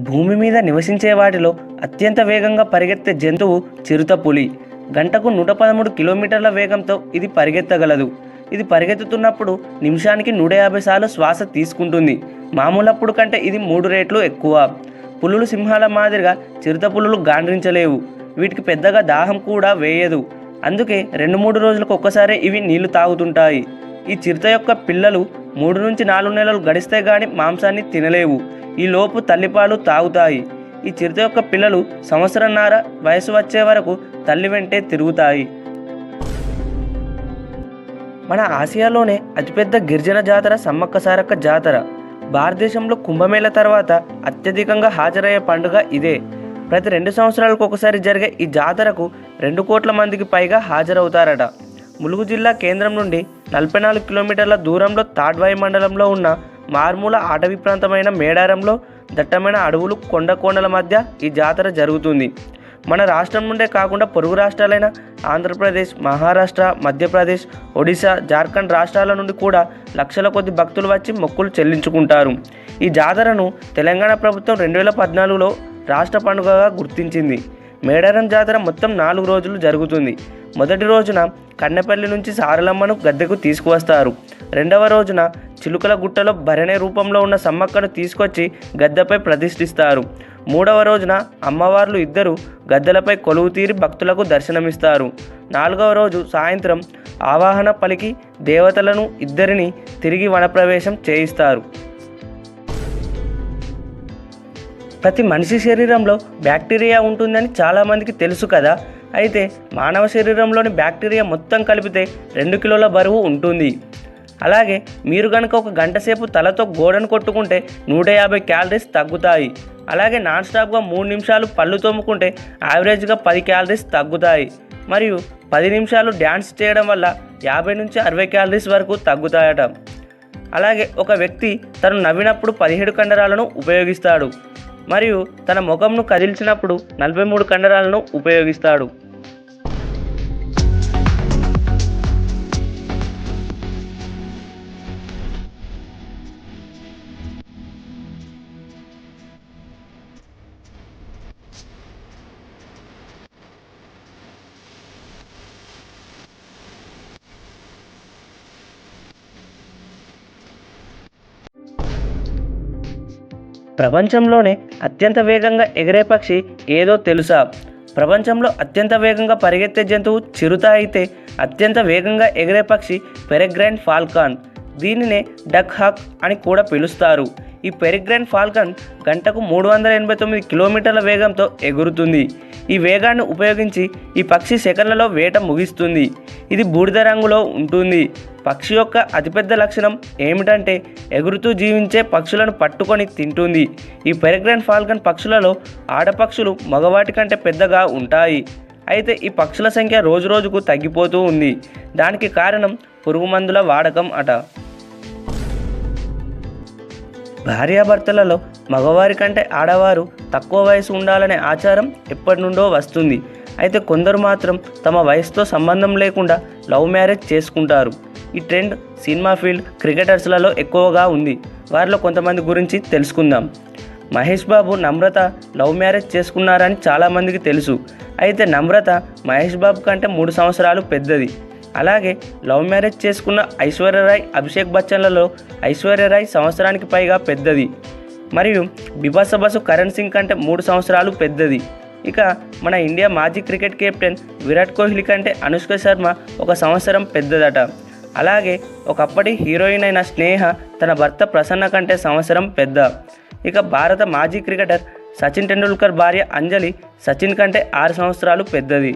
భూమి మీద నివసించే వాటిలో అత్యంత వేగంగా పరిగెత్తే జంతువు చిరుతపులి. గంటకు 113 కిలోమీటర్ల వేగంతో ఇది పరిగెత్తగలదు. ఇది పరిగెత్తుతున్నప్పుడు నిమిషానికి 150 సార్లు శ్వాస తీసుకుంటుంది. మామూలప్పుడు కంటే ఇది 3 రెట్లు ఎక్కువ. పులులు సింహాల మాదిరిగా చిరుతపులులు గాండ్రించలేవు. వీటికి పెద్దగా దాహం కూడా వేయదు. అందుకే 2-3 రోజులకు ఒక్కసారి ఇవి నీళ్లు తాగుతుంటాయి. ఈ చిరుత యొక్క పిల్లలు 3 నుంచి 4 నెలలు గడిస్తే గాని మాంసాన్ని తినలేవు. ఈ లోపు తల్లిపాలు తాగుతాయి. ఈ చిరుత యొక్క పిల్లలు సంవత్సరంన్నర వయసు వచ్చే వరకు తల్లి వెంటే తిరుగుతాయి. మన ఆసియాలోనే అతిపెద్ద గిరిజన జాతర సమ్మక్క సారక్క జాతర. భారతదేశంలో కుంభమేళ తర్వాత అత్యధికంగా హాజరయ్యే పండుగ ఇదే. ప్రతి 2 సంవత్సరాలకు ఒకసారి జరిగే ఈ జాతరకు 2 కోట్ల మందికి పైగా హాజరవుతారట. ములుగు జిల్లా కేంద్రం నుండి 44 కిలోమీటర్ల దూరంలో తాడ్వాయి మండలంలో ఉన్న మార్మూల అటవీ ప్రాంతమైన మేడారంలో దట్టమైన అడవులు కొండల మధ్య ఈ జాతర జరుగుతుంది. మన రాష్ట్రం నుండే కాకుండా పొరుగు రాష్ట్రాలైన ఆంధ్రప్రదేశ్, మహారాష్ట్ర, మధ్యప్రదేశ్, ఒడిశా, జార్ఖండ్ రాష్ట్రాల నుండి కూడా లక్షల కొద్ది భక్తులు వచ్చి మొక్కులు చెల్లించుకుంటారు. ఈ జాతరను తెలంగాణ ప్రభుత్వం 2014లో రాష్ట్ర పండుగగా గుర్తించింది. మేడారం జాతర మొత్తం 4 రోజులు జరుగుతుంది. మొదటి రోజున కన్నెపల్లి నుంచి సారలమ్మను గద్దెకు తీసుకువస్తారు. రెండవ రోజున చిలుకల గుట్టలో భరణి రూపంలో ఉన్న సమ్మక్కను తీసుకొచ్చి గద్దెపై ప్రతిష్ఠిస్తారు. మూడవ రోజున అమ్మవార్లు ఇద్దరు గద్దెలపై కొలువు తీరి భక్తులకు దర్శనమిస్తారు. 4వ రోజు సాయంత్రం ఆవాహన పలికి దేవతలను ఇద్దరిని తిరిగి వనప్రవేశం చేయిస్తారు. ప్రతి మనిషి శరీరంలో బ్యాక్టీరియా ఉంటుందని చాలామందికి తెలుసు కదా. అయితే మానవ శరీరంలోని బ్యాక్టీరియా మొత్తం కలిపితే 2 కిలోల బరువు ఉంటుంది. అలాగే మీరు కనుక ఒక గంట సేపు తలతో గోడను కొట్టుకుంటే 150 క్యాలరీస్ తగ్గుతాయి. అలాగే నాన్ స్టాప్గా 3 నిమిషాలు పళ్ళు తోముకుంటే యావరేజ్గా 10 క్యాలరీస్ తగ్గుతాయి. మరియు 10 నిమిషాలు డ్యాన్స్ చేయడం వల్ల 50 నుంచి 60 క్యాలరీస్ వరకు తగ్గుతాయట. అలాగే ఒక వ్యక్తి తను నవ్వినప్పుడు 17 కండరాలను ఉపయోగిస్తాడు. మరియు తన ముఖంను కదిల్చినప్పుడు 43 కండరాలను ఉపయోగిస్తాడు. ప్రపంచంలోనే అత్యంత వేగంగా ఎగిరే పక్షి ఏదో తెలుసా? ప్రపంచంలో అత్యంత వేగంగా పరిగెత్తే జంతువు చిరుత అయితే అత్యంత వేగంగా ఎగిరే పక్షి పెరెగ్రైన్ ఫాల్కాన్. దీనినే డక్ హాక్ అని కూడా పిలుస్తారు. ఈ పెరెగ్రైన్ ఫాల్కాన్ గంటకు 389 కిలోమీటర్ల వేగంతో ఎగురుతుంది. ఈ వేగాన్ని ఉపయోగించి ఈ పక్షి సెకన్లలో వేట ముగిస్తుంది. ఇది బూడిద రంగులో ఉంటుంది. పక్షి యొక్క అతిపెద్ద లక్షణం ఏమిటంటే ఎగురుతూ జీవించే పక్షులను పట్టుకొని తింటుంది. ఈ పెరెగ్రైన్ ఫాల్కన్ పక్షులలో ఆడపక్షులు మగవాటి కంటే పెద్దగా ఉంటాయి. అయితే ఈ పక్షుల సంఖ్య రోజురోజుకు తగ్గిపోతూ ఉంది. దానికి కారణం పురుగు మందుల వాడకం అట. భార్యాభర్తలలో మగవారి కంటే ఆడవారు తక్కువ వయసు ఉండాలనే ఆచారం ఎప్పటి నుండో వస్తుంది. అయితే కొందరు మాత్రం తమ వయసుతో సంబంధం లేకుండా లవ్ మ్యారేజ్ చేసుకుంటారు. ఈ ట్రెండ్ సినిమా ఫీల్డ్, క్రికెటర్స్లలో ఎక్కువగా ఉంది. వారిలో కొంతమంది గురించి తెలుసుకుందాం. మహేష్ బాబు, నమ్రత లవ్ మ్యారేజ్ చేసుకున్నారని చాలామందికి తెలుసు. అయితే నమ్రత మహేష్ బాబు కంటే 3 సంవత్సరాలు పెద్దది. అలాగే లవ్ మ్యారేజ్ చేసుకున్న ఐశ్వర్యరాయ్, అభిషేక్ బచ్చన్లలో ఐశ్వర్యరాయ్ సంవత్సరానికి పైగా పెద్దది. మరియు బిపాసా బసు కరణ్ సింగ్ కంటే 3 సంవత్సరాలు పెద్దది. ఇక మన ఇండియా మాజీ క్రికెట్ కెప్టెన్ విరాట్ కోహ్లీ కంటే అనుష్క శర్మ 1 సంవత్సరం పెద్దదట. అలాగే ఒకప్పటి హీరోయిన్ అయిన స్నేహ తన భర్త ప్రసన్న కంటే సంవత్సరం పెద్ద. ఇక భారత మాజీ క్రికెటర్ సచిన్ టెండూల్కర్ భార్య అంజలి సచిన్ కంటే 6 సంవత్సరాలు పెద్దది.